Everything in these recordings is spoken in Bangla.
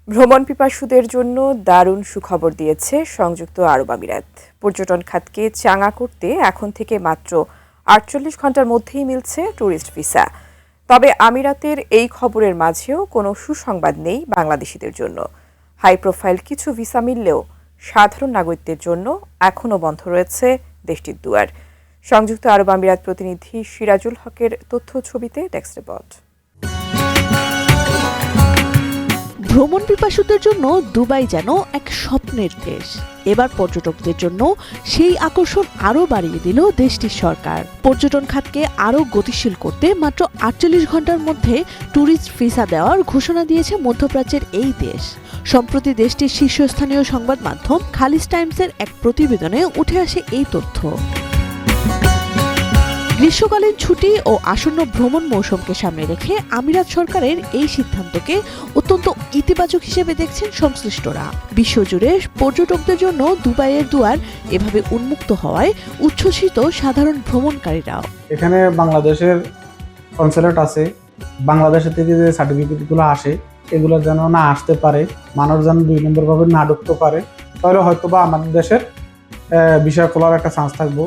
ভ্রমণ পিপাসুদের জন্য দারুণ সুখবর দিয়েছে সংযুক্ত আরব আমিরাত। পর্যটন খাতকে চাঙা করতে এখন থেকে মাত্র ৪৮ ঘন্টার মধ্যেই মিলছে ট্যুরিস্ট ভিসা। তবে আমিরাতের এই খবরের মাঝেও কোনো সুসংবাদ নেই বাংলাদেশিদের জন্য। হাই প্রোফাইল কিছু ভিসা মিললেও সাধারণ নাগরিকদের জন্য এখনও বন্ধ রয়েছে দেশটির দুয়ার। সংযুক্ত আরব আমিরাত প্রতিনিধি সিরাজুল হকের তথ্য ছবিতে ডেস্ক রিপোর্ট। ভ্রমণ পিপাসুদের জন্য দুবাই যেন এক স্বপ্নের দেশ। এবার পর্যটকদের জন্য সেই আকর্ষণ আরও বাড়িয়ে দিল দেশটির সরকার। পর্যটন খাতকে আরও গতিশীল করতে মাত্র ৪৮ ঘন্টার মধ্যে ট্যুরিস্ট ভিসা দেওয়ার ঘোষণা দিয়েছে মধ্যপ্রাচ্যের এই দেশ। সম্প্রতি দেশটির শীর্ষস্থানীয় সংবাদ মাধ্যম খালিজ টাইমসের এক প্রতিবেদনে উঠে আসে এই তথ্য। গ্রীষ্মকালীন ছুটি ও আসন্ন ভ্রমণ মৌসুমকে সামনে রেখে আমিরাত সরকারের এই সিদ্ধান্তকে অত্যন্ত ইতিবাচক হিসেবে দেখছেন সংশ্লিষ্টরা। বিশ্বজুড়ে পর্যটকদের জন্য দুবাইয়ের দুয়ার এভাবে উন্মুক্ত হওয়ায় উচ্ছ্বসিত সাধারণ ভ্রমণকারীরাও। এখানে বাংলাদেশের কনসুলেট আছে, বাংলাদেশের থেকে যে সার্টিফিকেটগুলো আসে এগুলো যেন না আসতে পারে, মানুষ যেন ২ নম্বর ভাবে না ঢুকতে পারে, তাহলে হয়তো বা আমাদের দেশের বিষয় খোলার একটা চান্স থাকবো।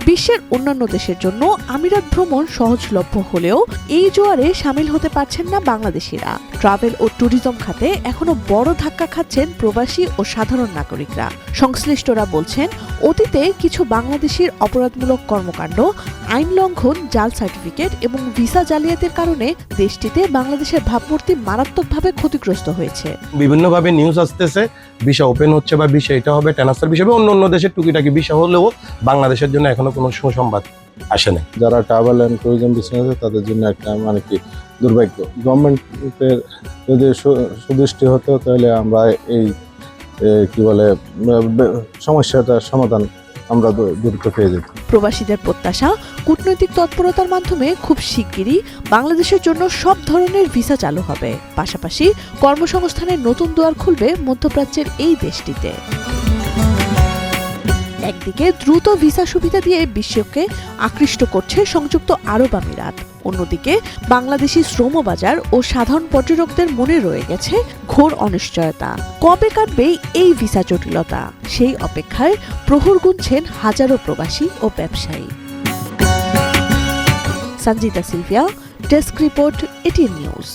বিশ্বের অন্যান্য দেশের জন্য আমিরাত ভ্রমণ সহজলভ্য হলেও এই জোয়ারে সামিল হতে পারছেন না বাংলাদেশিরা। ট্রাভেল ও ট্যুরিজম খাতে এখনো বড় ধাক্কা খাচ্ছেন প্রবাসী ও সাধারণ নাগরিকরা। সংশ্লিষ্টরা বলছেন, অতীতে কিছু বাংলাদেশির অপরাধমূলক কর্মকাণ্ড, আইন লঙ্ঘন, জাল সার্টিফিকেট এবং ভিসা জালিয়াতির কারণে দেশটিতে বাংলাদেশের ভাবমূর্তি মারাত্মকভাবে ক্ষতিগ্রস্ত হয়েছে। বিভিন্নভাবে নিউজ আসতেছে, ভিসা ওপেন হচ্ছে বা ভিসা এটা হবে ট্রান্সফার বিষয়, অন্য দেশের টুকিটাকি ভিসা হলেও বাংলাদেশের জন্য এখনো কোনো সুসংবাদ আসে না। যারা ট্রাভেল অ্যান্ড ট্যুরিজম বিজনেস আছে তাদের জন্য একটা কি দুর্ভাগ্য। গভর্নমেন্টের যদি সুদৃষ্টি হতো তাহলে আমরা এই কি বলে সমস্যাটার সমাধান আমরা দ্রুত পেয়ে যেতাম। প্রবাসীদের প্রত্যাশা, কূটনৈতিক তৎপরতার মাধ্যমে খুব শিগগিরই বাংলাদেশের জন্য সব ধরনের ভিসা চালু হবে। পাশাপাশি কর্মসংস্থানের নতুন দুয়ার খুলবে মধ্যপ্রাচ্যের এই দেশটিতে। একদিকে দ্রুত ভিসা সুবিধা দিয়ে বিশ্বকে আকৃষ্ট করছে সংযুক্ত আরব আমিরাত, অন্যদিকে বাংলাদেশি শ্রমবাজার ও সাধারণ পর্যটকদের মনে রয়ে গেছে ঘোর অনিশ্চয়তা। কবে কাটবে এই ভিসা জটিলতা, সেই অপেক্ষায় প্রহর গুনছেন হাজারো প্রবাসী ও ব্যবসায়ী। Sanjita Sylvia, desk report, ATN news.